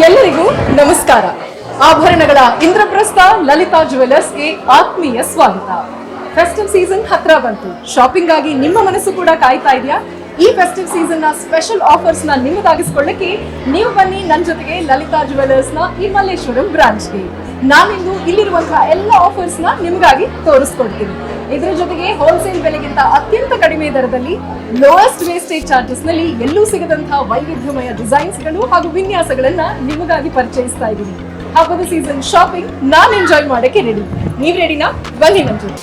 ಎಲ್ಲರಿಗೂ ನಮಸ್ಕಾರ. ಆಭರಣಗಳ ಇಂದ್ರಪ್ರಸ್ಥ ಲಲಿತಾ ಜುವೆಲ್ಲರ್ಸ್ಗೆ ಆತ್ಮೀಯ ಸ್ವಾಗತ. ಫೆಸ್ಟಿವ್ ಸೀಸನ್ ಹತ್ರ ಬಂತು. ಶಾಪಿಂಗ್ ಆಗಿ ನಿಮ್ಮ ಮನಸ್ಸು ಕೂಡ ಕಾಯ್ತಾ ಇದೆಯಾ? ಈ ಫೆಸ್ಟಿವ್ ಸೀಸನ್ ನ ಸ್ಪೆಷಲ್ ಆಫರ್ಸ್ ನ ನಿಮ್ಮದಾಗಿಸಿಕೊಳ್ಳಕ್ಕೆ ನೀವು ಬನ್ನಿ ನನ್ನ ಜೊತೆಗೆ ಲಲಿತಾ ಜುವೆಲ್ಲರ್ಸ್ ನ ಈ ಮಲ್ಲೇಶ್ವರಂ ಬ್ರಾಂಚ್ಗೆ. ನಾನಿಂದು ಇಲ್ಲಿರುವಂತಹ ಎಲ್ಲ ಆಫರ್ಸ್ ನ ನಿಮಗಾಗಿ ತೋರಿಸ್ಕೊಡ್ತೀನಿ. ಇದರ ಜೊತೆಗೆ ಹೋಲ್ಸೇಲ್ ಬೆಲೆಗಿಂತ ಅತ್ಯಂತ ಕಡಿಮೆ ದರದಲ್ಲಿ ಲೋಯೆಸ್ಟ್ ವೇಸ್ಟೇಜ್ ಚಾರ್ಜಸ್ ನಲ್ಲಿ ಎಲ್ಲೂ ಸಿಗದಂತಹ ವೈವಿಧ್ಯಮಯ ಡಿಸೈನ್ಸ್ ಗಳು ಹಾಗೂ ವಿನ್ಯಾಸಗಳನ್ನ ನಿಮಗಾಗಿ ಪರಿಚಯಿಸ್ತಾ ಇದ್ದೀನಿ. ಹಬ್ಬದ ಸೀಸನ್ ಶಾಪಿಂಗ್ ನಾನ್ ಎಂಜಾಯ್ ಮಾಡಕ್ಕೆ ರೆಡಿ. ನೀವ್ ರೆಡಿನಾ? ಬನ್ನಿ ನನ್ನ ಜೊತೆ.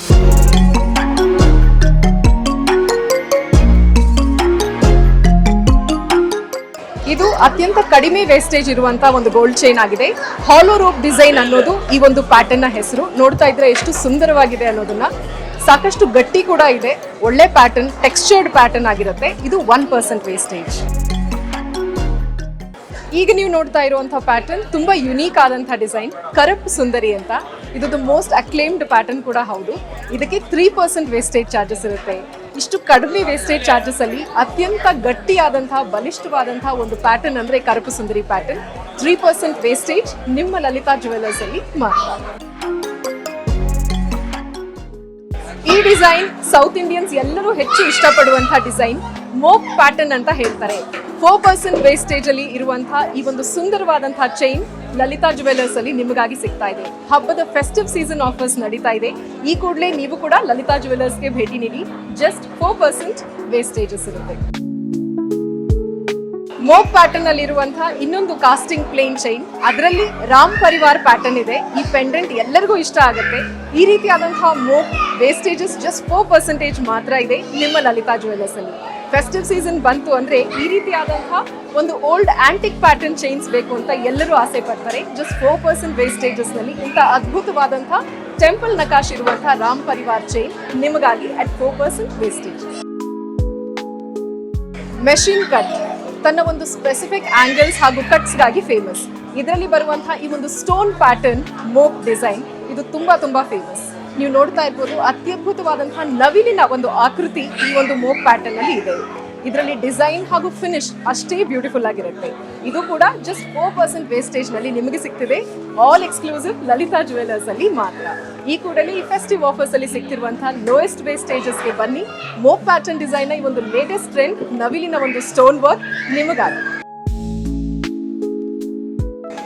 ಇದು ಅತ್ಯಂತ ಕಡಿಮೆ ವೇಸ್ಟೇಜ್ ಇರುವಂತಹ ಒಂದು ಗೋಲ್ಡ್ ಚೈನ್ ಆಗಿದೆ. ಹಾಲೋ ರೋಪ್ ಡಿಸೈನ್ ಅನ್ನೋದು ಈ ಒಂದು ಪ್ಯಾಟರ್ನ್ ನ ಹೆಸರು. ನೋಡ್ತಾ ಇದ್ರೆ ಎಷ್ಟು ಸುಂದರವಾಗಿದೆ ಅನ್ನೋದನ್ನ. ಸಾಕಷ್ಟು ಗಟ್ಟಿ ಕೂಡ ಇದೆ. ಒಳ್ಳೆ ಪ್ಯಾಟರ್ನ್, ಟೆಕ್ಸ್ಚರ್ಡ್ ಪ್ಯಾಟರ್ನ್ ಆಗಿರುತ್ತೆ. ಇದು 1% ವೇಸ್ಟೇಜ್. ಈಗ ನೀವು ನೋಡ್ತಾ ಇರುವಂತಹ ಪ್ಯಾಟರ್ನ್ ತುಂಬಾ ಯುನೀಕ್ ಆದಂತಹ ಡಿಸೈನ್, ಕರಪ್ ಸುಂದರಿ ಅಂತ. ಇದು ಮೋಸ್ಟ್ ಅಕ್ಲೇಮ್ಡ್ ಪ್ಯಾಟರ್ನ್ ಕೂಡ ಹೌದು. ಇದಕ್ಕೆ 3% ವೇಸ್ಟೇಜ್ ಚಾರ್ಜಸ್ ಇರುತ್ತೆ. ಇಷ್ಟು ಕಡಿಮೆ ವೇಸ್ಟೇಜ್ ಚಾರ್ಜಸ್ ಅಲ್ಲಿ ಅತ್ಯಂತ ಗಟ್ಟಿಯಾದಂತಹ ಬಲಿಷ್ಠವಾದಂತಹ ಒಂದು ಪ್ಯಾಟರ್ನ್ ಅಂದ್ರೆ ಕರಪು ಸುಂದರಿ ಪ್ಯಾಟರ್ನ್. 3% ವೇಸ್ಟೇಜ್ ನಿಮ್ಮ ಲಲಿತಾ ಜುವೆಲ್ಲರ್ಸ್ ಅಲ್ಲಿ ಮಾತ್ರ. ಈ ಡಿಸೈನ್ ಸೌತ್ ಇಂಡಿಯನ್ಸ್ ಎಲ್ಲರೂ ಹೆಚ್ಚು ಇಷ್ಟಪಡುವಂತಹ ಡಿಸೈನ್. ಮೋಪ್ ಪ್ಯಾಟರ್ನ್ ಅಂತ ಹೇಳ್ತಾರೆ. 4% ವೇಸ್ಟೇಜ್ ಅಲ್ಲಿ ಇರುವಂತಹ ಈ ಒಂದು ಸುಂದರವಾದಂತಹ ಚೈನ್ ಲಲಿತಾ ಜುವೆಲ್ಲರ್ಸ್ ಅಲ್ಲಿ ನಿಮಗಾಗಿ ಸಿಗ್ತಾ ಇದೆ. ಹಬ್ಬದ ಫೆಸ್ಟಿವ್ ಸೀಸನ್ ಆಫರ್ಸ್ ನಡೀತಾ ಇದೆ. ಈ ಕೂಡಲೇ ನೀವು ಕೂಡ ಲಲಿತಾ ಜುವೆಲ್ಲರ್ಸ್ಗೆ ಭೇಟಿ ನೀಡಿ. ಜಸ್ಟ್ 4% ವೇಸ್ಟೇಜಸ್ ಇರುತ್ತೆ. ಮೋಪ್ ಪ್ಯಾಟರ್ನ್ ಅಲ್ಲಿ ಇರುವಂತಹ ಇನ್ನೊಂದು ಕಾಸ್ಟಿಂಗ್ ಪ್ಲೇನ್ ಚೈನ್, ಅದರಲ್ಲಿ ರಾಮ್ ಪರಿವಾರ್ ಪ್ಯಾಟರ್ನ್ ಇದೆ. ಈ ಪೆಂಡೆಂಟ್ ಎಲ್ಲರಿಗೂ ಇಷ್ಟ ಆಗುತ್ತೆ. ಈ ರೀತಿಯಾದಂತಹ ಮೋಪ್ ವೇಸ್ಟೇಜಸ್ ಜಸ್ಟ್ 4% ಮಾತ್ರ ಇದೆ ನಿಮ್ಮ ಲಲಿತಾ ಜುವೆಲ್ಲರ್ಸ್ ಅಲ್ಲಿ. ಫೆಸ್ಟಿವ್ ಸೀಸನ್ ಬಂತು ಅಂದ್ರೆ ಈ ರೀತಿಯಾದಂತಹ ಒಂದು ಓಲ್ಡ್ ಆಂಟಿಕ್ ಪ್ಯಾಟರ್ನ್ ಚೈನ್ಸ್ ಬೇಕು ಅಂತ ಎಲ್ಲರೂ ಆಸೆ ಪಡ್ತಾರೆ. ಜಸ್ಟ್ 4% ವೇಸ್ಟೇಜಸ್ ನಲ್ಲಿ ಇಂಥ ಅದ್ಭುತವಾದಂತಹ ಟೆಂಪಲ್ ನಕಾಶ್ ಇರುವಂತಹ ರಾಮ್ ಪರಿವಾರ್ ಚೈನ್ ನಿಮಗಾಗಿ ಅಟ್ 4% ವೇಸ್ಟೇಜ್. ಮೆಷಿನ್ ಕಟ್ ತನ್ನ ಒಂದು ಸ್ಪೆಸಿಫಿಕ್ ಆಂಗಲ್ಸ್ ಹಾಗೂ ಕಟ್ಸ್ಗಾಗಿ ಫೇಮಸ್. ಇದರಲ್ಲಿ ಬರುವಂತಹ ಈ ಒಂದು ಸ್ಟೋನ್ ಪ್ಯಾಟರ್ನ್ ಮೋಪ್ ಡಿಸೈನ್ ಇದು ತುಂಬಾ ಫೇಮಸ್. ನೀವು ನೋಡ್ತಾ ಇರ್ಬೋದು, ಅತ್ಯದ್ಭುತವಾದಂತಹ ನವಿಲಿನ ಒಂದು ಆಕೃತಿ ಈ ಒಂದು ಮೋಪ್ ಪ್ಯಾಟರ್ನ್ ಅಲ್ಲಿ ಇದೆ. ಇದರಲ್ಲಿ ಡಿಸೈನ್ ಹಾಗೂ ಫಿನಿಶ್ ಅಷ್ಟೇ ಬ್ಯೂಟಿಫುಲ್ ಆಗಿರುತ್ತೆ. ಇದು ಕೂಡ ಜಸ್ಟ್ 4% ವೇಸ್ಟೇಜ್ ನಲ್ಲಿ ನಿಮಗೆ ಸಿಗ್ತಿದೆ. ಆಲ್ ಎಕ್ಸ್ಕ್ಲೂಸಿವ್ ಲಲಿತಾ ಜುವೆಲ್ಲರ್ಸ್ ಅಲ್ಲಿ ಮಾತ್ರ. ಈ ಕೂಡಲೇ ಈ ಫೆಸ್ಟಿವ್ ಆಫರ್ಸ್ ಅಲ್ಲಿ ಸಿಗ್ತಿರುವಂತಹ ಲೋಯೆಸ್ಟ್ ವೇಸ್ಟೇಜಸ್ ಗೆ ಬನ್ನಿ. ಮೋಪ್ ಪ್ಯಾಟರ್ನ್ ಡಿಸೈನ್ ನ ಈ ಒಂದು ಲೇಟೆಸ್ಟ್ ಟ್ರೆಂಡ್ ನವಿಲಿನ ಒಂದು ಸ್ಟೋನ್ ವರ್ಕ್ ನಿಮಗಾಗಿ.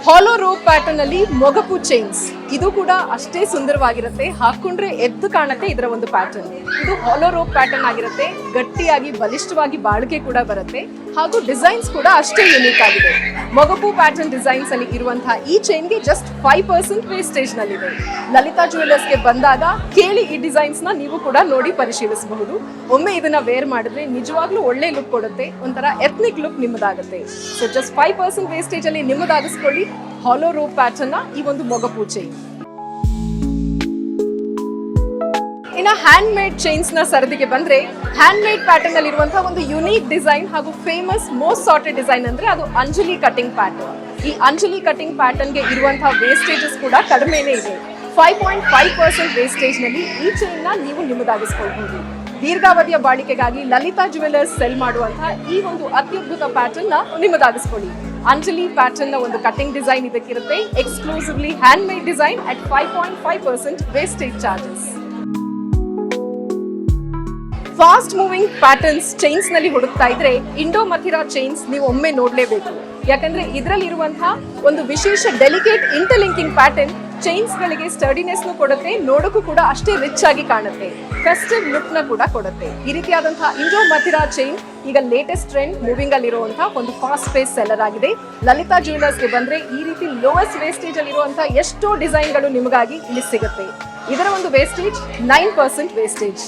ಹಾಲೋ ರೋಪ್ ಪ್ಯಾಟರ್ನ್ ಅಲ್ಲಿ ಮೊಗಪು ಚೈನ್ಸ್ ಇದು ಕೂಡ ಅಷ್ಟೇ ಸುಂದರವಾಗಿರುತ್ತೆ. ಹಾಕೊಂಡ್ರೆ ಎದ್ದು ಕಾಣುತ್ತೆ ಇದರ ಒಂದು ಪ್ಯಾಟರ್ನ್. ಇದು ಹಾಲೋ ರೋಪ್ ಪ್ಯಾಟರ್ನ್ ಆಗಿರುತ್ತೆ. ಗಟ್ಟಿಯಾಗಿ ಬಲಿಷ್ಠವಾಗಿ ಬಾಳಿಕೆ ಕೂಡ ಬರುತ್ತೆ ಹಾಗೂ ಡಿಸೈನ್ಸ್ ಕೂಡ ಅಷ್ಟೇ ಯುನೀಕ್ ಆಗಿದೆ. ಮೊಗಪು ಪ್ಯಾಟರ್ನ್ ಡಿಸೈನ್ಸ್ ಅಲ್ಲಿ ಇರುವಂತಹ ಈ ಚೈನ್ಗೆ ಜಸ್ಟ್ 5% ವೇಸ್ಟೇಜ್ ನಲ್ಲಿದೆ. ಲಲಿತಾ ಜುವೆಲ್ಲರ್ಸ್ಗೆ ಬಂದಾಗ ಕೇಳಿ ಈ ಡಿಸೈನ್ಸ್ ನ ನೀವು ಕೂಡ ನೋಡಿ ಪರಿಶೀಲಿಸಬಹುದು. ಒಮ್ಮೆ ಇದನ್ನ ವೇರ್ ಮಾಡಿದ್ರೆ ನಿಜವಾಗ್ಲೂ ಒಳ್ಳೆ ಲುಕ್ ಕೊಡುತ್ತೆ. ಒಂಥರ ಎಥ್ನಿಕ್ ಲುಕ್ ನಿಮ್ಮದಾಗುತ್ತೆ. ಸೊ ಜಸ್ಟ್ 5% ವೇಸ್ಟೇಜ್ ಅಲ್ಲಿ ನಿಮ್ಮದಾಗಿಸ್ಕೊಳ್ಳಿ ಹಾಲೋ ರೋಪ್ ಪ್ಯಾಟರ್ನ್ ಈ ಒಂದು ಮೊಗಪು ಚೈನ್. ಇನ್ನು ಹ್ಯಾಂಡ್ ಮೇಡ್ ಚೈನ್ಸ್ ನ ಸರದಿಗೆ ಬಂದ್ರೆ, ಹ್ಯಾಂಡ್ ಮೇಡ್ ಪ್ಯಾಟರ್ನ್ ಅಲ್ಲಿ ಇರುವಂತಹ ಒಂದು ಯುನೀಕ್ ಡಿಸೈನ್ ಹಾಗೂ ಫೇಮಸ್ ಮೋಸ್ಟ್ ಸಾರ್ಟೆಡ್ ಡಿಸೈನ್ ಅಂದ್ರೆ ಅದು ಅಂಜಲಿ ಕಟಿಂಗ್ ಪ್ಯಾಟರ್ನ್. ಈ ಅಂಜಲಿ ಕಟಿಂಗ್ ಪ್ಯಾಟರ್ನ್ ಗೆ ಇರುವಂತಹ ವೇಸ್ಟೇಜಸ್ ಕೂಡ ಕಡಿಮೆನೇ ಇದೆ. 5.5% ವೇಸ್ಟೇಜ್ ನಲ್ಲಿ ಈ ಚೈನ್ ನ ನೀವು ನಿಮ್ಮದಾಗಿಸ್ಕೊಳ್ಬಹುದು. ದೀರ್ಘಾವಧಿಯ ಬಾಳಿಕೆಗಾಗಿ ಲಲಿತಾ ಜುವೆಲ್ಲರ್ಸ್ ಸೆಲ್ ಮಾಡುವಂತಹ ಈ ಒಂದು ಅತ್ಯದ್ಭುತ ಪ್ಯಾಟರ್ನ್ ನ ನಿಮ್ಮದಾಗಿಸ್ಕೊಳ್ಳಿ. ಅಂಜಲಿ ಪ್ಯಾಟರ್ನ್ ನ ಒಂದು ಕಟಿಂಗ್ ಡಿಸೈನ್ ಇದಕ್ಕಿರುತ್ತೆ. Exclusively hand made design at 5.5% wastage charges. Fast moving patterns chains ನಲ್ಲಿ ಹುಡುಕ್ತಾ ಇದ್ರೆ ಇಂಡೋ ಮಥಿರಾ ಚೈನ್ಸ್ ನೀವು ಒಮ್ಮೆ ನೋಡ್ಲೇಬೇಕು. ಯಾಕಂದ್ರೆ ಇದರಲ್ಲಿ ಇರುವಂತಹ ಒಂದು ವಿಶೇಷ ಡೆಲಿಕೇಟ್ ಇಂಟರ್ಲಿಂಕಿಂಗ್ ಪ್ಯಾಟರ್ನ್ ಚೈನ್ಸ್ ಗಳಿಗೆ ಸ್ಟರ್ಡಿನೆಸ್ ಕೊಡುತ್ತೆ. ನೋಡೋಕ್ಕೂ ಕೂಡ ಅಷ್ಟೇ ರಿಚ್ ಆಗಿ ಕಾಣುತ್ತೆ. ಫೆಸ್ಟಿವ್ ಲುಕ್ ನ ಕೂಡ ಕೊಡುತ್ತೆ. ಈ ರೀತಿಯಾದಂತಹ ಇಂಡೋ ಮಥಿರಾ ಚೈನ್ ಈಗ ಲೇಟೆಸ್ಟ್ ಟ್ರೆಂಡ್ ಮೂವಿಂಗ್ ಅಲ್ಲಿ ಇರುವಂತಹ ಒಂದು ಫಾಸ್ಟ್ ಪೇಸ್ ಸೆಲ್ಲರ್ ಆಗಿದೆ. ಲಲಿತಾ ಜುವೆಲ್ಲರ್ಸ್ಗೆ ಬಂದ್ರೆ ಈ ರೀತಿ ಲೋಯೆಸ್ಟ್ ವೇಸ್ಟೇಜ್ ಅಲ್ಲಿ ಇರುವಂತಹ ಎಷ್ಟೋ ಡಿಸೈನ್ಗಳು ನಿಮಗಾಗಿ ಇಲ್ಲಿ ಸಿಗುತ್ತೆ. ಇದರ ಒಂದು ವೇಸ್ಟೇಜ್ 9% ವೇಸ್ಟೇಜ್.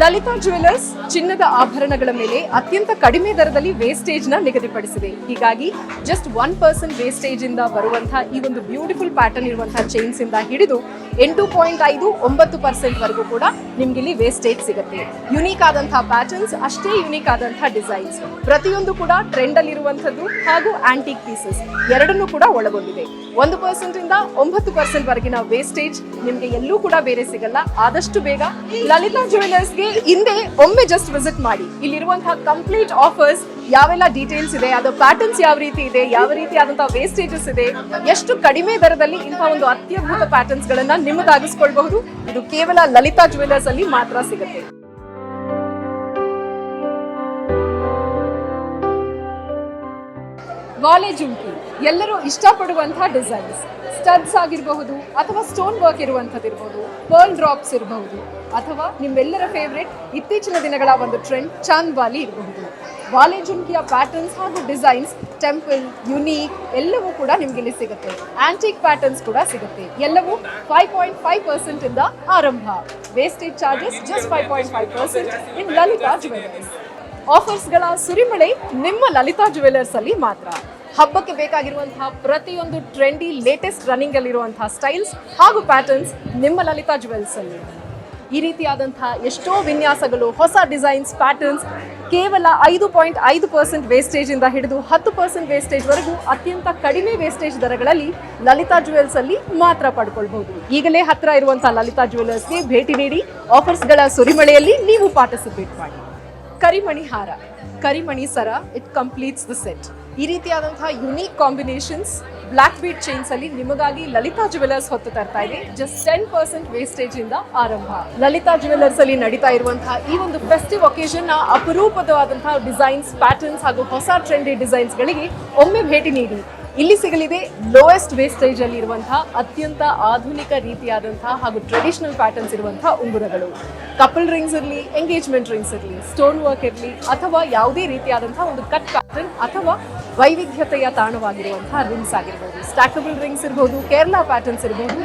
ಲಲಿತಾ ಜುವೆಲ್ಲರ್ಸ್ ಚಿನ್ನದ ಆಭರಣಗಳ ಮೇಲೆ ಅತ್ಯಂತ ಕಡಿಮೆ ದರದಲ್ಲಿ ವೇಸ್ಟೇಜ್ ನ ನಿಗದಿಪಡಿಸಿದೆ. ಹೀಗಾಗಿ ಜಸ್ಟ್ 1% ವೇಸ್ಟೇಜ್ ಇಂದ ಬರುವಂತಹ ಈ ಒಂದು ಬ್ಯೂಟಿಫುಲ್ ಪ್ಯಾಟರ್ನ್ ಇರುವಂತಹ ಚೈನ್ಸ್ ಇಂದ ಹಿಡಿದು 8.5-9% ವರೆಗೂ ಕೂಡ ನಿಮ್ಗೆ ಇಲ್ಲಿ ವೇಸ್ಟೇಜ್ ಸಿಗುತ್ತೆ. ಯುನೀಕ್ ಆದಂತಹ ಪ್ಯಾಟರ್ನ್ಸ್, ಅಷ್ಟೇ ಯುನೀಕ್ ಆದಂತಹ ಡಿಸೈನ್ಸ್, ಪ್ರತಿಯೊಂದು ಕೂಡ ಟ್ರೆಂಡ್ ಅಲ್ಲಿ ಇರುವಂತದ್ದು ಹಾಗೂ ಆಂಟಿಕ್ ಪೀಸಸ್ ಎರಡನ್ನೂ ಕೂಡ ಒಳಗೊಂಡಿದೆ. 1% ಇಂದ 9% ವರೆಗಿನ ವೇಸ್ಟೇಜ್ ನಿಮ್ಗೆ ಎಲ್ಲೂ ಕೂಡ ಬೇರೆ ಸಿಗಲ್ಲ. ಆದಷ್ಟು ಬೇಗ ಲಲಿತಾ ಜುವೆಲ್ಲರ್ಸ್ಗೆ ಇದಕ್ಕೆ ಹಿಂದೆ ಒಮ್ಮೆ ಜಸ್ಟ್ ವಿಸಿಟ್ ಮಾಡಿ. ಇಲ್ಲಿರುವಂತಹ ಕಂಪ್ಲೀಟ್ ಆಫರ್ಸ್ ಯಾವೆಲ್ಲ ಡೀಟೇಲ್ಸ್ ಇದೆ, ಅದು ಪ್ಯಾಟರ್ನ್ಸ್ ಯಾವ ರೀತಿ ಇದೆ, ಯಾವ ರೀತಿಯಾದಂತಹ ವೇಸ್ಟೇಜಸ್ ಇದೆ, ಎಷ್ಟು ಕಡಿಮೆ ದರದಲ್ಲಿ ಇಂತಹ ಒಂದು ಅತ್ಯದ್ಭುತ ಪ್ಯಾಟರ್ನ್ಸ್ ಗಳನ್ನ ನಿಮ್ಮದಾಗಿಸ್ಕೊಳ್ಬಹುದು. ಇದು ಕೇವಲ ಲಲಿತಾ ಜುವೆಲ್ಲರ್ಸ್ ಅಲ್ಲಿ ಮಾತ್ರ ಸಿಗುತ್ತೆ. ವಾಲೆ ಜುಮ್ಕಿ ಎಲ್ಲರೂ ಇಷ್ಟಪಡುವಂತಹ ಡಿಸೈನ್ಸ್, ಸ್ಟಡ್ಸ್ ಆಗಿರಬಹುದು ಅಥವಾ ಸ್ಟೋನ್ ವರ್ಕ್ ಇರುವಂಥದ್ದಿರಬಹುದು, ಪರ್ಲ್ ಡ್ರಾಪ್ಸ್ ಇರಬಹುದು, ಅಥವಾ ನಿಮ್ಮೆಲ್ಲರ ಫೇವ್ರೆಟ್ ಇತ್ತೀಚಿನ ದಿನಗಳ ಒಂದು ಟ್ರೆಂಡ್ ಚಾಂದ್ ವಾಲಿ ಇರಬಹುದು. ವಾಲೆ ಜುಮ್ಕಿಯ ಪ್ಯಾಟರ್ನ್ಸ್ ಹಾಗೂ ಡಿಸೈನ್ಸ್, ಟೆಂಪಲ್, ಯುನೀಕ್ ಎಲ್ಲವೂ ಕೂಡ ನಿಮ್ಗೆ ಇಲ್ಲಿ ಸಿಗುತ್ತೆ. ಆಂಟಿಕ್ ಪ್ಯಾಟರ್ನ್ಸ್ ಕೂಡ ಸಿಗುತ್ತೆ. ಎಲ್ಲವೂ 5.5% ಇಂದ ಆರಂಭ. ವೇಸ್ಟೇಜ್ ಚಾರ್ಜಸ್ ಜಸ್ಟ್ 5.5% ಇನ್ ಲಲಿತಾ ಜುವೆಲ್ಲರ್ಸ್. ಆಫರ್ಸ್ಗಳ ಸುರಿಮಳೆ ನಿಮ್ಮ ಲಲಿತಾ ಜುವೆಲ್ಲರ್ಸ್ ಅಲ್ಲಿ ಮಾತ್ರ. ಹಬ್ಬಕ್ಕೆ ಬೇಕಾಗಿರುವಂತಹ ಪ್ರತಿಯೊಂದು ಟ್ರೆಂಡಿ ಲೇಟೆಸ್ಟ್ ರನ್ನಿಂಗ್ ಅಲ್ಲಿರುವಂತಹ ಸ್ಟೈಲ್ಸ್ ಹಾಗೂ ಪ್ಯಾಟರ್ನ್ಸ್ ನಿಮ್ಮ ಲಲಿತಾ ಜುವೆಲ್ಸ್ ಅಲ್ಲಿ. ಈ ರೀತಿಯಾದಂತಹ ಎಷ್ಟೋ ವಿನ್ಯಾಸಗಳು, ಹೊಸ ಡಿಸೈನ್ಸ್, ಪ್ಯಾಟರ್ನ್ಸ್ ಕೇವಲ 5.5% ವೇಸ್ಟೇಜ್ ಇಂದ ಹಿಡಿದು 10% ವೇಸ್ಟೇಜ್ ವರೆಗೂ ಅತ್ಯಂತ ಕಡಿಮೆ ವೇಸ್ಟೇಜ್ ದರಗಳಲ್ಲಿ ಲಲಿತಾ ಜುವೆಲ್ಸ್ ಅಲ್ಲಿ ಮಾತ್ರ ಪಡ್ಕೊಳ್ಬಹುದು. ಈಗಲೇ ಹತ್ರ ಇರುವಂತಹ ಲಲಿತಾ ಜುವೆಲ್ಲರ್ಸ್ಗೆ ಭೇಟಿ ನೀಡಿ ಆಫರ್ಸ್ಗಳ ಸುರಿಮಳೆಯಲ್ಲಿ ನೀವು ಪಾರ್ಟಿಸಿಪೇಟ್ ಮಾಡಿ. ಕರಿಮಣಿ ಹಾರ, ಕರಿಮಣಿ ಸರ, ಇಟ್ ಕಂಪ್ಲೀಟ್ಸ್ ದ ಸೆಟ್. ಈ ರೀತಿಯಾದಂತಹ unique combinations black bead chains ಅಲ್ಲಿ ನಿಮಗಾಗಿ ಲಲಿತಾ ಜುವೆಲ್ಲರ್ಸ್ ಹೊತ್ತು ತರ್ತಾ ಇದೆ. ಜಸ್ಟ್ 10% ವೇಸ್ಟೇಜ್ ಇಂದ ಆರಂಭ. ಲಲಿತಾ ಜುವೆಲ್ಲರ್ಸ್ ಅಲ್ಲಿ ನಡೀತಾ ಇರುವಂತಹ ಈ ಒಂದು ಫೆಸ್ಟಿವ್ ಒಕೇಶನ್ ನ ಅಪರೂಪವಾದಂತಹ ಡಿಸೈನ್ಸ್, ಪ್ಯಾಟರ್ನ್ಸ್ ಹಾಗೂ ಹೊಸ ಟ್ರೆಂಡಿ ಡಿಸೈನ್ಸ್ ಗಳಿಗೆ ಒಮ್ಮೆ ಭೇಟಿ ನೀಡಿ. ಇಲ್ಲಿ ಸಿಗಲಿದೆ ಲೋಯೆಸ್ಟ್ ವೇಸ್ಟೇಜ್ ಅಲ್ಲಿ ಇರುವಂತಹ ಅತ್ಯಂತ ಆಧುನಿಕ ರೀತಿಯಾದಂತಹ ಹಾಗೂ ಟ್ರೆಡಿಷನಲ್ ಪ್ಯಾಟರ್ನ್ಸ್ ಇರುವಂತಹ ಉಂಗುರಗಳು. ಕಪಲ್ ರಿಂಗ್ಸ್ ಇರಲಿ, ಎಂಗೇಜ್ಮೆಂಟ್ ರಿಂಗ್ಸ್ ಇರಲಿ, ಸ್ಟೋನ್ ವರ್ಕ್ ಇರಲಿ, ಅಥವಾ ಯಾವುದೇ ರೀತಿಯಾದಂತಹ ಒಂದು ಕಟ್ ಪ್ಯಾಟರ್ನ್ ಅಥವಾ ವೈವಿಧ್ಯತೆಯ ತಾಣವಾಗಿರುವಂತಹ ರಿಂಗ್ಸ್ ಆಗಿರ್ಬೋದು, ಸ್ಟ್ಯಾಕಬಲ್ ರಿಂಗ್ಸ್ ಇರ್ಬೋದು, ಕೇರಳ ಪ್ಯಾಟರ್ನ್ಸ್ ಇರ್ಬೋದು,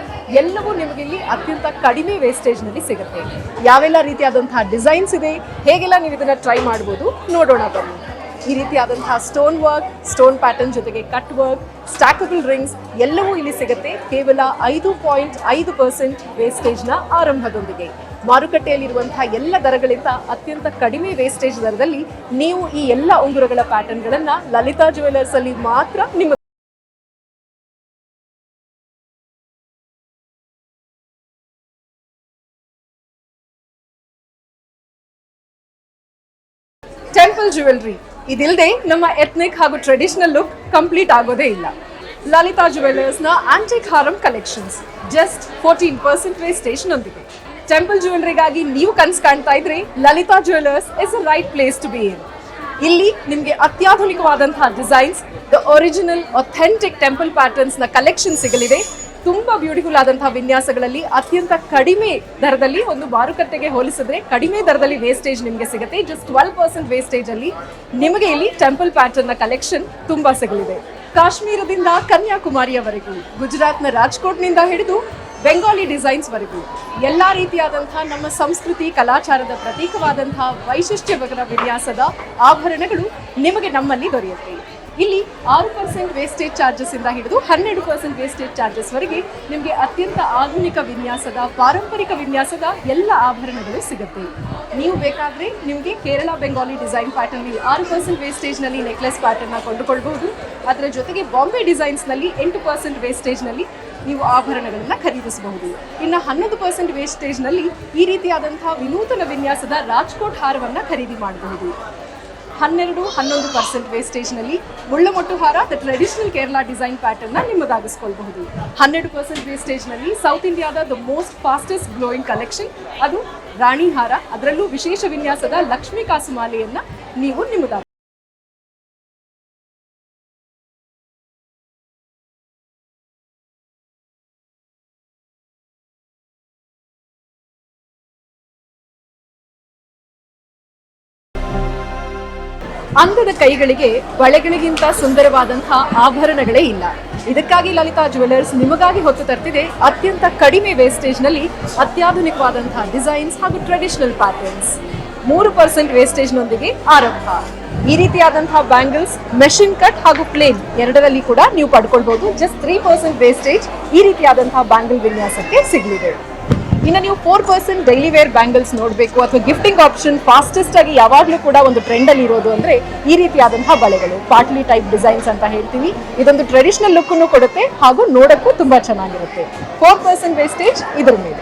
ಎಲ್ಲವೂ ನಿಮಗೆ ಇಲ್ಲಿ ಅತ್ಯಂತ ಕಡಿಮೆ ವೇಸ್ಟೇಜ್ ನಲ್ಲಿ ಸಿಗುತ್ತೆ. ಯಾವೆಲ್ಲ ರೀತಿಯಾದಂತಹ ಡಿಸೈನ್ಸ್ ಇದೆ, ಹೇಗೆಲ್ಲ ನೀವು ಇದನ್ನ ಟ್ರೈ ಮಾಡ್ಬೋದು ನೋಡೋಣ ಬನ್ನಿ. ಈ ರೀತಿಯಾದಂತಹ ಸ್ಟೋನ್ ವರ್ಕ್, ಸ್ಟೋನ್ ಪ್ಯಾಟರ್ನ್ ಜೊತೆಗೆ ಕಟ್ ವರ್ಕ್, ಸ್ಟ್ಯಾಕಬಲ್ ರಿಂಗ್ಸ್ ಎಲ್ಲವೂ ಇಲ್ಲಿ ಸಿಗುತ್ತೆ ಕೇವಲ 5.5% ವೇಸ್ಟೇಜ್ನ ಆರಂಭದೊಂದಿಗೆ. ಮಾರುಕಟ್ಟೆಯಲ್ಲಿರುವಂತಹ ಎಲ್ಲ ದರಗಳಿಂದ ಅತ್ಯಂತ ಕಡಿಮೆ ವೇಸ್ಟೇಜ್ ದರದಲ್ಲಿ ನೀವು ಈ ಎಲ್ಲ ಉಂಗುರಗಳ ಪ್ಯಾಟರ್ನ್ಗಳನ್ನು ಲಲಿತಾ ಜುವೆಲ್ಲರ್ಸ್ ಅಲ್ಲಿ ಮಾತ್ರ ನಿಮ್ಮ ಟೆಂಪಲ್ ಜ್ಯುವೆಲ್ರಿ. ಇದಿಲ್ಲದೆ ನಮ್ಮ ಎಥ್ನಿಕ್ ಹಾಗೂ ಟ್ರೆಡಿಷನಲ್ ಲುಕ್ ಕಂಪ್ಲೀಟ್ ಆಗೋದೇ ಇಲ್ಲ. ಲಲಿತಾ ಜುವೆಲ್ಲರ್ಸ್ನ ಆಂಟಿಕ್ ಹಾರಂ ಕಲೆಕ್ಷನ್ಸ್ ಜಸ್ಟ್ 14% ವೇಸ್ಟೇಜ್ ನೊಂದಿಗೆ. ಟೆಂಪಲ್ ಜ್ಯುವೆಲ್ರಿಗಾಗಿ ನೀವು ಕನಸು ಕಾಣ್ತಾ ಇದ್ರೆ Lalitha jewellers is a right place to be in. ಇಲ್ಲಿ ನಿಮಗೆ ಅತ್ಯಾಧುನಿಕವಾದಂತಹ designs, the original authentic temple patterns ನ ಕಲೆಕ್ಷನ್ ಸಿಗಲಿದೆ. ತುಂಬಾ ಬ್ಯೂಟಿಫುಲ್ ಆದಂತಹ ವಿನ್ಯಾಸಗಳಲ್ಲಿ ಅತ್ಯಂತ ಕಡಿಮೆ ದರದಲ್ಲಿ, ಒಂದು ಮಾರುಕಟ್ಟೆಗೆ ಹೋಲಿಸಿದ್ರೆ ಕಡಿಮೆ ದರದಲ್ಲಿ ವೇಸ್ಟೇಜ್ ನಿಮಗೆ ಸಿಗುತ್ತೆ. ಜಸ್ಟ್ 12% ವೇಸ್ಟೇಜ್ ಅಲ್ಲಿ ನಿಮಗೆ ಇಲ್ಲಿ ಟೆಂಪಲ್ ಪ್ಯಾಟರ್ನ್ ನ ಕಲೆಕ್ಷನ್ ತುಂಬಾ ಸಿಗಲಿದೆ. ಕಾಶ್ಮೀರದಿಂದ ಕನ್ಯಾಕುಮಾರಿಯವರೆಗೂ, ಗುಜರಾತ್ನ ರಾಜ್ಕೋಟ್ನಿಂದ ಹಿಡಿದು ಬೆಂಗಾಲಿ ಡಿಸೈನ್ಸ್ ವರೆಗೂ ಎಲ್ಲಾ ರೀತಿಯಾದಂತಹ ನಮ್ಮ ಸಂಸ್ಕೃತಿ ಕಲಾಚಾರದ ಪ್ರತೀಕವಾದಂತಹ ವೈಶಿಷ್ಟ್ಯವರ ವಿನ್ಯಾಸದ ಆಭರಣಗಳು ನಿಮಗೆ ನಮ್ಮಲ್ಲಿ ದೊರೆಯುತ್ತೆ. ಇಲ್ಲಿ 6% ವೇಸ್ಟೇಜ್ ಚಾರ್ಜಸ್ ಇಂದ ಹಿಡಿದು 12% ವೇಸ್ಟೇಜ್ ಚಾರ್ಜಸ್ ವರೆಗೆ ನಿಮಗೆ ಅತ್ಯಂತ ಆಧುನಿಕ ವಿನ್ಯಾಸದ, ಪಾರಂಪರಿಕ ವಿನ್ಯಾಸದ ಎಲ್ಲ ಆಭರಣಗಳು ಸಿಗುತ್ತೆ. ನೀವು ಬೇಕಾದ್ರೆ ನಿಮಗೆ Kerala Bengali design pattern 6% wastage ನಲ್ಲಿ ನೆಕ್ಲೆಸ್ ಪ್ಯಾಟರ್ನ್ ಕೊಂಡುಕೊಳ್ಬಹುದು. ಅದರ ಜೊತೆಗೆ ಬಾಂಬೆ ಡಿಸೈನ್ಸ್ ನಲ್ಲಿ 8% ವೇಸ್ಟೇಜ್ ನಲ್ಲಿ ನೀವು ಆಭರಣಗಳನ್ನ ಖರೀದಿಸಬಹುದು. ಇನ್ನು 11% ವೇಸ್ಟೇಜ್ ನಲ್ಲಿ ಈ ರೀತಿಯಾದಂತಹ ವಿನೂತನ ವಿನ್ಯಾಸದ ರಾಜ್ಕೋಟ್ ಹಾರವನ್ನ ಖರೀದಿ ಮಾಡಬಹುದು. 11% ವೇಸ್ಟೇಜ್ ನಲ್ಲಿ ಮುಳ್ಳಮೊಟ್ಟು ಹಾರ, the traditional Kerala design pattern ನಿಮ್ಮದಾಗಿಸ್ಕೊಳ್ಬಹುದು. 100% ವೇಸ್ಟೇಜ್ ನಲ್ಲಿ ಸೌತ್ ಇಂಡಿಯಾದ the most fastest glowing collection, ಅದು ರಾಣಿ ಹಾರ, ಅದರಲ್ಲೂ ವಿಶೇಷ ವಿನ್ಯಾಸದ ಲಕ್ಷ್ಮೀ ಕಾಸುಮಾಲೆಯನ್ನ ನೀವು ನಿಮ್ಮದಾಗಿ. ಅಂದದ ಕೈಗಳಿಗೆ ಬಳೆಗಳಿಗಿಂತ ಸುಂದರವಾದಂತಹ ಆಭರಣಗಳೇ ಇಲ್ಲ. ಇದಕ್ಕಾಗಿ ಲಲಿತಾ ಜುವೆಲ್ಲರ್ಸ್ ನಿಮಗಾಗಿ ಹೊತ್ತು ತರ್ತಿದೆ ಅತ್ಯಂತ ಕಡಿಮೆ ವೇಸ್ಟೇಜ್ ನಲ್ಲಿ ಅತ್ಯಾಧುನಿಕವಾದಂತಹ ಡಿಸೈನ್ಸ್ ಹಾಗೂ ಟ್ರೆಡಿಷನಲ್ ಪ್ಯಾಟರ್ನ್ಸ್. 3% ವೇಸ್ಟೇಜ್ ನೊಂದಿಗೆ ಆರಂಭ. ಈ ರೀತಿಯಾದಂತಹ ಬ್ಯಾಂಗಲ್ಸ್ ಮೆಷಿನ್ ಕಟ್ ಹಾಗೂ ಪ್ಲೇನ್ ಎರಡರಲ್ಲಿ ಕೂಡ ನೀವು ಪಡ್ಕೊಳ್ಬಹುದು. ಜಸ್ಟ್ 3% ವೇಸ್ಟೇಜ್ ಈ ರೀತಿಯಾದಂತಹ ಬ್ಯಾಂಗಲ್ ವಿನ್ಯಾಸಕ್ಕೆ ಸಿಗಲಿದೆ. ಇನ್ನು ನೀವು 4% ಡೈಲಿ ವೇರ್ ಬ್ಯಾಂಗಲ್ಸ್ ನೋಡಬೇಕು ಅಥವಾ ಗಿಫ್ಟಿಂಗ್ ಆಪ್ಷನ್ ಫಾಸ್ಟೆಸ್ಟ್ ಆಗಿ ಯಾವಾಗಲೂ ಕೂಡ ಒಂದು ಟ್ರೆಂಡ್ ಅಲ್ಲಿ ಇರೋದು ಅಂದ್ರೆ ಈ ರೀತಿಯಾದಂತಹ ಬಳೆಗಳು, ಪಾಟ್ಲಿ ಟೈಪ್ ಡಿಸೈನ್ಸ್ ಅಂತ ಹೇಳ್ತೀವಿ. ಇದೊಂದು ಟ್ರೆಡಿಷನಲ್ ಲುಕ್ ಅನ್ನು ಕೊಡುತ್ತೆ ಹಾಗೂ ನೋಡಕ್ಕೂ ತುಂಬಾ ಚೆನ್ನಾಗಿರುತ್ತೆ. 4% ವೇಸ್ಟೇಜ್ ಇದರ ಮೇಲೆ.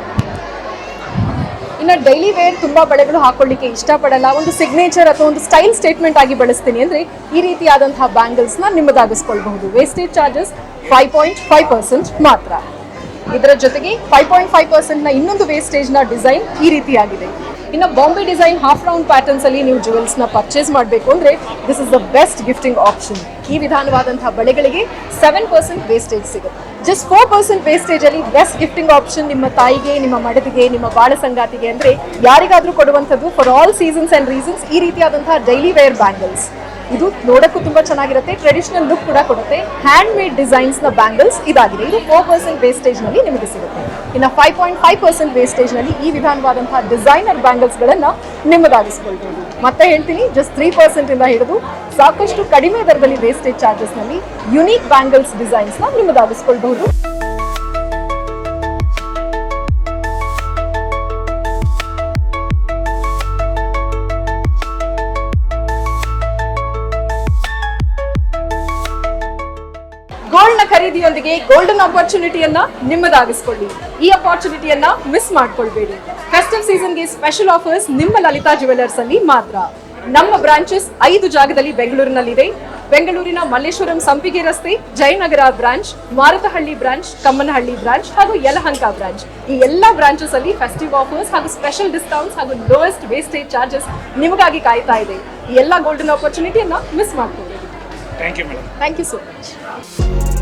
ಇನ್ನು ಡೈಲಿ ವೇರ್ ತುಂಬಾ ಬಳೆಗಳು ಹಾಕೊಳ್ಳಿಕ್ಕೆ ಇಷ್ಟಪಡಲ್ಲ, ಒಂದು ಸಿಗ್ನೇಚರ್ ಅಥವಾ ಒಂದು ಸ್ಟೈಲ್ ಸ್ಟೇಟ್ಮೆಂಟ್ ಆಗಿ ಬಳಸ್ತೀನಿ ಅಂದ್ರೆ ಈ ರೀತಿಯಾದಂತಹ ಬ್ಯಾಂಗಲ್ಸ್ ನ ನಿಮ್ಮದಾಗಿಸ್ಕೊಳ್ಬಹುದು. ವೇಸ್ಟೇಜ್ ಚಾರ್ಜಸ್ 5.5% ಮಾತ್ರ. ಇದರ ಜೊತೆಗೆ 5.5% ನ ಇನ್ನೊಂದು ವೇಸ್ಟೇಜ್ ನ ಡಿಸೈನ್ ಈ ರೀತಿಯಾಗಿದೆ. ಇನ್ನು Bombay design half round patterns ಅಲ್ಲಿ ನೀವು ಜುವೆಲ್ಸ್ ನ ಪರ್ಚೇಸ್ ಮಾಡಬೇಕು ಅಂದ್ರೆ this is the best gifting option. ಈ ವಿಧಾನವಾದಂತಹ ಬಳೆಗಳಿಗೆ 7% ವೇಸ್ಟೇಜ್ ಸಿಗುತ್ತೆ. ಜಸ್ಟ್ 4% ವೇಸ್ಟೇಜ್ ಅಲ್ಲಿ ಬೆಸ್ಟ್ ಗಿಫ್ಟಿಂಗ್ ಆಪ್ಷನ್ ನಿಮ್ಮ ತಾಯಿಗೆ, ನಿಮ್ಮ ಮಡದಿಗೆ, ನಿಮ್ಮ ಬಾಳ ಸಂಗಾತಿಗೆ ಅಂದ್ರೆ ಯಾರಿಗಾದ್ರೂ ಕೊಡುವಂಥದ್ದು for all seasons and reasons ಈ ರೀತಿಯಾದಂತಹ ಡೈಲಿ ವೇರ್ ಬ್ಯಾಂಗಲ್ಸ್. ಇದು ನೋಡಕ್ಕೂ ತುಂಬಾ ಚೆನ್ನಾಗಿರುತ್ತೆ, ಟ್ರೆಡಿಷನಲ್ ಲುಕ್ ಕೂಡ ಕೊಡುತ್ತೆ. ಹ್ಯಾಂಡ್ ಮೇಡ್ ಡಿಸೈನ್ಸ್ ನ ಬ್ಯಾಂಗಲ್ಸ್ ಇದಾಗಿದೆ. ಇದು 4% ವೇಸ್ಟೇಜ್ ನಲ್ಲಿ ನಿಮಗೆ ಸಿಗುತ್ತೆ. ಇನ್ನು 5.5% ವೇಸ್ಟೇಜ್ ನಲ್ಲಿ ಈ ವಿಧಾನವಾದಂತಹ ಡಿಸೈನರ್ ಬ್ಯಾಂಗಲ್ಸ್ ಗಳನ್ನ ನಿಮ್ಮದಾಗಿಸ್ಕೊಳ್ಬಹುದು. ಮತ್ತೆ ಹೇಳ್ತೀನಿ, ಜಸ್ಟ್ 3% ಇಂದ ಹಿಡಿದು ಸಾಕಷ್ಟು ಕಡಿಮೆ ದರದಲ್ಲಿ ವೇಸ್ಟೇಜ್ ಚಾರ್ಜಸ್ ನಲ್ಲಿ ಯುನೀಕ್ ಬ್ಯಾಂಗಲ್ಸ್ ಡಿಸೈನ್ಸ್ ನ ನಿಮ್ಮದಾಗಿಸ್ಕೊಳ್ಬಹುದು. ಗೋಲ್ಡ್ ನ ಖರೀದಿಯೊಂದಿಗೆ ಗೋಲ್ಡನ್ ಆಪರ್ಚುನಿಟಿಯನ್ನ ನಿಮ್ಮದಾಗಿಸ್ಕೊಳ್ಳಿ. ಈ ಅಪರ್ಚುನಿಟಿಯನ್ನ ಮಿಸ್ ಮಾಡ್ಕೊಳ್ಬೇಡಿ. ಫೆಸ್ಟಿವ್ ಸೀಸನ್ಗೆ ಸ್ಪೆಷಲ್ ಆಫರ್ಸ್ ನಿಮ್ಮ ಲಲಿತಾ ಜುವೆಲರ್ಸ್ ಅಲ್ಲಿ ಮಾತ್ರ. ನಮ್ಮ ಬ್ರಾಂಚಸ್ 5 ಜಾಗದಲ್ಲಿ ಬೆಂಗಳೂರಿನಲ್ಲಿದೆ. ಬೆಂಗಳೂರಿನ ಮಲ್ಲೇಶ್ವರಂ ಸಂಪಿಗೆ ರಸ್ತೆ, Jayanagar branch, Marathahalli branch, Kammanahalli branch ಹಾಗೂ ಯಲಹಂಕ ಬ್ರಾಂಚ್. ಈ ಎಲ್ಲಾ ಬ್ರಾಂಚಸ್ ಅಲ್ಲಿ ಫೆಸ್ಟಿವ್ ಆಫರ್ಸ್ ಹಾಗೂ ಸ್ಪೆಷಲ್ ಡಿಸ್ಕೌಂಟ್ಸ್ ಹಾಗೂ ಲೋಯೆಸ್ಟ್ ವೇಸ್ಟೇಜ್ ಚಾರ್ಜಸ್ ನಿಮಗಾಗಿ ಕಾಯ್ತಾ ಇದೆ. ಈ ಎಲ್ಲಾ ಗೋಲ್ಡನ್ ಆಪರ್ಚುನಿಟಿಯನ್ನ ಮಿಸ್ ಮಾಡ್ಕೊಳ್ಬೇಡಿ. Thank you madam. Thank you so much.